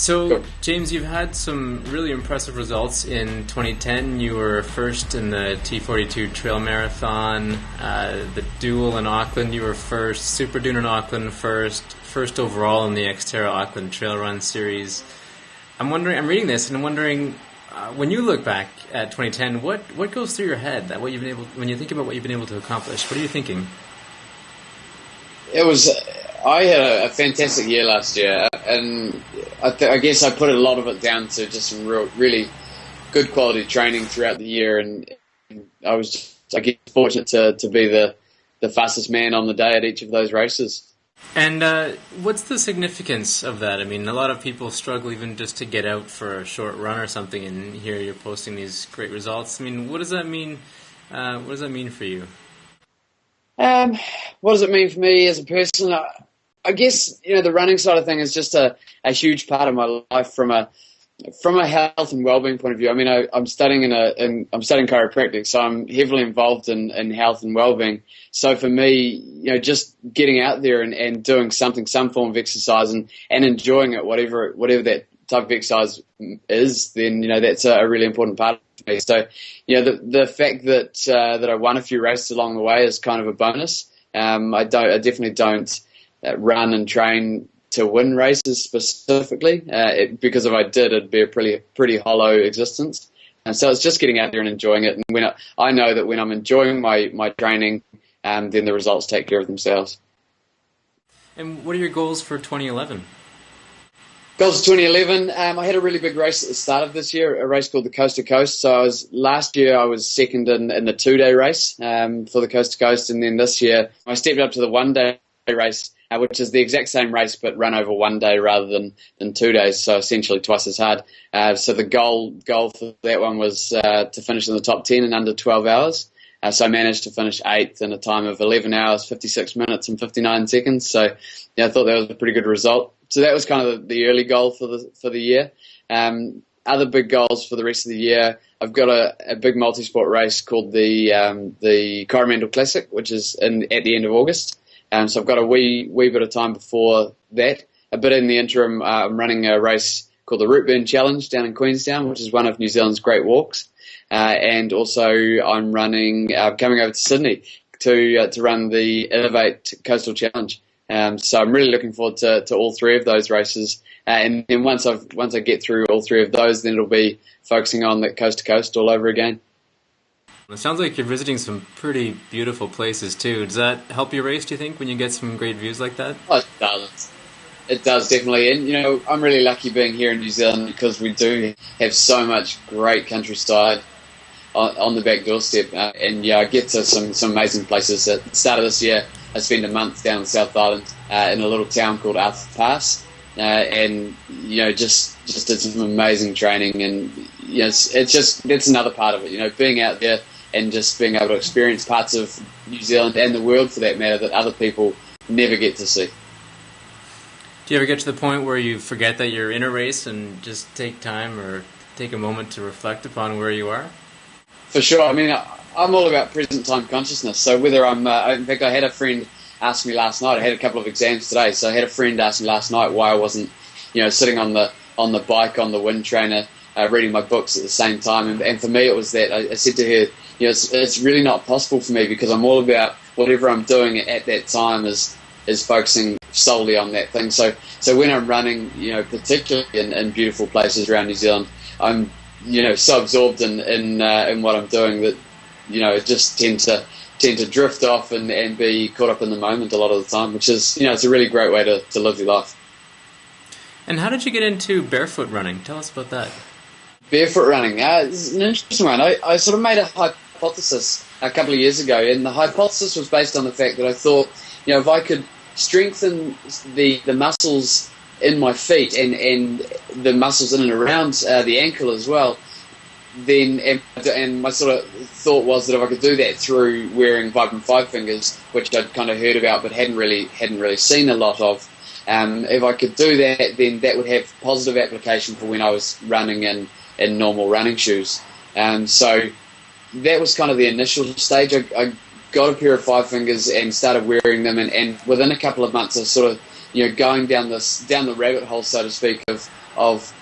So, James, you've had some really impressive results in 2010. You were first in the T42 Trail Marathon, the Dual in Auckland. You were first, Superdune in Auckland first overall in the Xterra Auckland Trail Run Series. I'm reading this and I'm wondering, when you look back at 2010, what goes through your head? When you think about what you've been able to accomplish, what are you thinking? I had a fantastic year last year, and I guess I put a lot of it down to just some really good quality training throughout the year, and I was just, I guess, fortunate to be the fastest man on the day at each of those races. And what's the significance of that? I mean, a lot of people struggle even just to get out for a short run or something, and here you're posting these great results. I mean, what does that mean? What does that mean for you? What does it mean for me as a person? I guess, the running side of things is just a huge part of my life from a health and well-being point of view. I mean, I'm studying I'm studying chiropractic, so I'm heavily involved in health and well-being. So for me, just getting out there and doing some form of exercise and enjoying it, whatever that type of exercise is, then that's a really important part of me. So the fact that I won a few races along the way is kind of a bonus. I definitely don't run and train to win races specifically, because if I did, it'd be a pretty hollow existence. And so it's just getting out there and enjoying it. And when I know that when I'm enjoying my training, then the results take care of themselves. And what are your goals for 2011? Goals for 2011, I had a really big race at the start of this year, a race called the Coast to Coast. So last year I was second in the 2-day race for the Coast to Coast, and then this year I stepped up to the 1-day race, which is the exact same race but run over 1 day rather than 2 days, so essentially twice as hard. So the goal for that one was to finish in the top 10 in under 12 hours. So I managed to finish 8th in a time of 11 hours, 56 minutes and 59 seconds. So I thought that was a pretty good result. So that was kind of the early goal for the year. Other big goals for the rest of the year, I've got a big multi-sport race called the Coromandel Classic, which is at the end of August. So I've got a wee bit of time before that. But in the interim, I'm running a race called the Root Burn Challenge down in Queenstown, which is one of New Zealand's great walks. And also I'm running, coming over to Sydney to run the Elevate Coastal Challenge. So I'm really looking forward to all three of those races. And then once I get through all three of those, then it'll be focusing on the Coast to Coast all over again. It sounds like you're visiting some pretty beautiful places too. Does that help your race, do you think, when you get some great views like that? Oh, it does. It does, definitely. And, I'm really lucky being here in New Zealand because we do have so much great countryside on the back doorstep. And I get to some amazing places. At the start of this year, I spent a month down in the South Island in a little town called Arthur Pass. And, just did some amazing training. And, that's another part of it, being out there and just being able to experience parts of New Zealand and the world, for that matter, that other people never get to see. Do you ever get to the point where you forget that you're in a race and just take time or take a moment to reflect upon where you are? For sure. I mean, I'm all about present time consciousness. So whether in fact, I had a friend ask me last night. I had a couple of exams today, so I had a friend ask me last night why I wasn't, sitting on the bike on the wind trainer, reading my books at the same time. And for me, it was that I said to her, it's really not possible for me because I'm all about whatever I'm doing at that time is focusing solely on that thing. So when I'm running, particularly in beautiful places around New Zealand, I'm so absorbed in what I'm doing that just tend to drift off and be caught up in the moment a lot of the time, which is it's a really great way to live your life. And how did you get into barefoot running? Tell us about that. Barefoot running, it's an interesting one. I sort of made a hypothesis a couple of years ago, and the hypothesis was based on the fact that I thought, if I could strengthen the muscles in my feet and the muscles in and around the ankle as well, then and my sort of thought was that if I could do that through wearing FiveFingers, which I'd kind of heard about but hadn't really seen a lot of, if I could do that, then that would have positive application for when I was running in normal running shoes. So that was kind of the initial stage. I got a pair of FiveFingers and started wearing them, and within a couple of months I was sort of going down the rabbit hole, so to speak, of of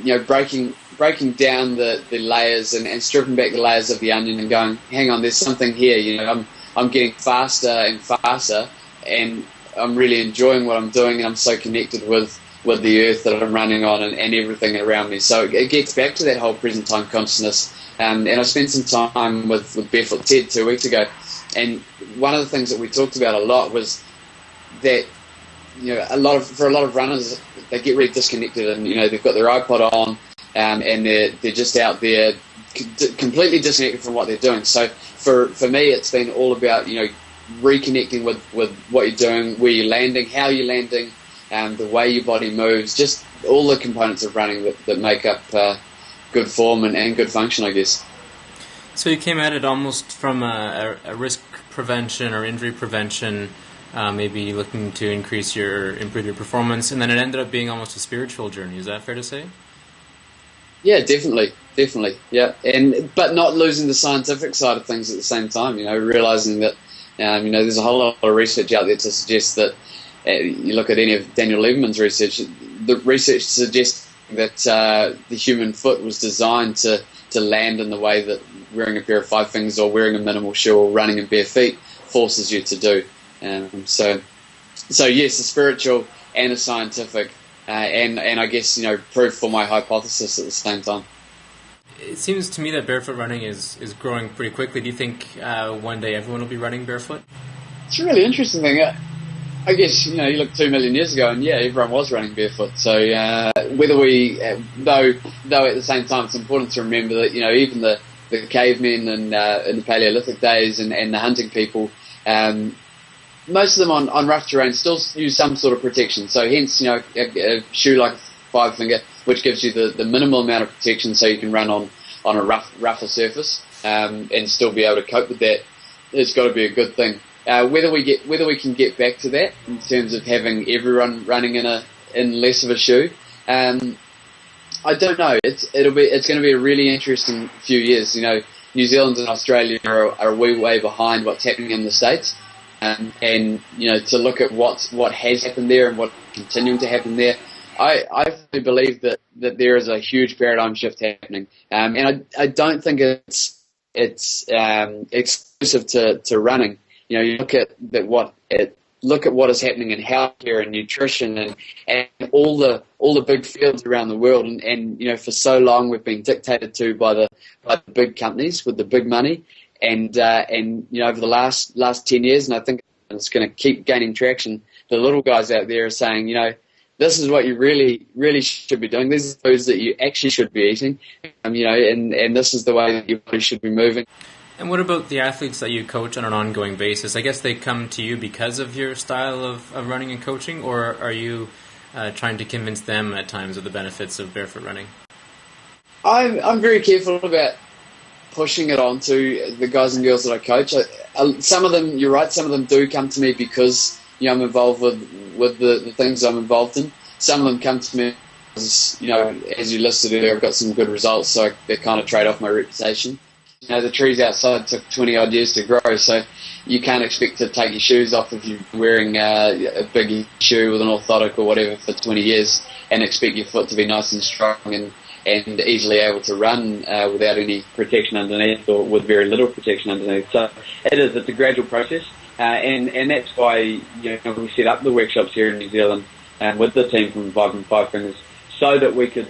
breaking down the layers and stripping back the layers of the onion and going, hang on, there's something here. I'm getting faster and faster, and I'm really enjoying what I'm doing, and I'm so connected with the earth that I'm running on and everything around me. So it gets back to that whole present time consciousness. And I spent some time with Barefoot Ted 2 weeks ago, and one of the things that we talked about a lot was that for a lot of runners, they get really disconnected, and they've got their iPod on, and they're just out there completely disconnected from what they're doing. So for me, it's been all about reconnecting with what you're doing, where you're landing, how you're landing, the way your body moves, just all the components of running that make up good form and good function, I guess. So you came at it almost from a risk prevention or injury prevention, maybe looking to improve your performance, and then it ended up being almost a spiritual journey. Is that fair to say? Yeah, definitely, yeah. But not losing the scientific side of things at the same time. Realizing that there's a whole lot of research out there to suggest that. You look at any of Daniel Leverman's research. The research suggests that the human foot was designed to land in the way that wearing a pair of FiveFingers or wearing a minimal shoe or running in bare feet forces you to do. So yes, a spiritual and a scientific, and I guess proof for my hypothesis at the same time. It seems to me that barefoot running is growing pretty quickly. Do you think one day everyone will be running barefoot? It's a really interesting thing. I guess, you look 2 million years ago, and yeah, everyone was running barefoot. So whether we, though at the same time, it's important to remember that, even the cavemen and in the Paleolithic days and the hunting people, most of them on rough terrain still use some sort of protection. So hence, a shoe like a five finger, which gives you the minimal amount of protection so you can run on a rougher surface and still be able to cope with that. It's got to be a good thing. Whether we can get back to that in terms of having everyone running in less of a shoe, I don't know. It's going to be a really interesting few years. New Zealand and Australia are way behind what's happening in the States, and to look at what has happened there and what's continuing to happen there. I fully believe that there is a huge paradigm shift happening, and I don't think it's exclusive to running. You look at what is happening in healthcare and nutrition and all the big fields around the world, and for so long we've been dictated to by the big companies with the big money, and over the last 10 years, and I think it's going to keep gaining traction. The little guys out there are saying, this is what you really should be doing. These are foods that you actually should be eating, and this is the way that your body should be moving. And what about the athletes that you coach on an ongoing basis? I guess they come to you because of your style of running and coaching, or are you trying to convince them at times of the benefits of barefoot running? I'm very careful about pushing it on to the guys and girls that I coach. Some of them, you're right, some of them do come to me because I'm involved with the things I'm involved in. Some of them come to me because, as you listed earlier, I've got some good results, so they kind of trade off my reputation. The trees outside took 20 odd years to grow, so you can't expect to take your shoes off if you're wearing a big shoe with an orthotic or whatever for 20 years and expect your foot to be nice and strong and easily able to run without any protection underneath or with very little protection underneath. So it's a gradual process, and that's why we set up the workshops here in New Zealand with the team from FiveFingers so that we could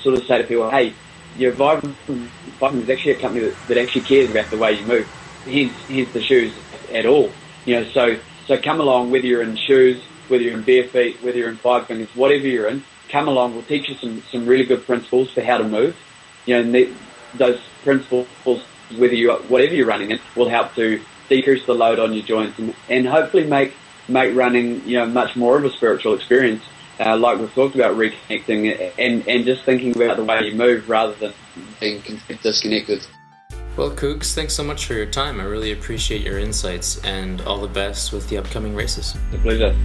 sort of say to people, hey, FiveFingers is actually a company that actually cares about the way you move. Hence the shoes at all. So come along, whether you're in shoes, whether you're in bare feet, whether you're in FiveFingers, whatever you're in, come along. We'll teach you some really good principles for how to move. And those principles, whatever you're running in, will help to decrease the load on your joints and hopefully make running much more of a spiritual experience. Like we've talked about, reconnecting and just thinking about the way you move rather than being disconnected. Well, Cougs, thanks so much for your time. I really appreciate your insights, and all the best with the upcoming races. A pleasure.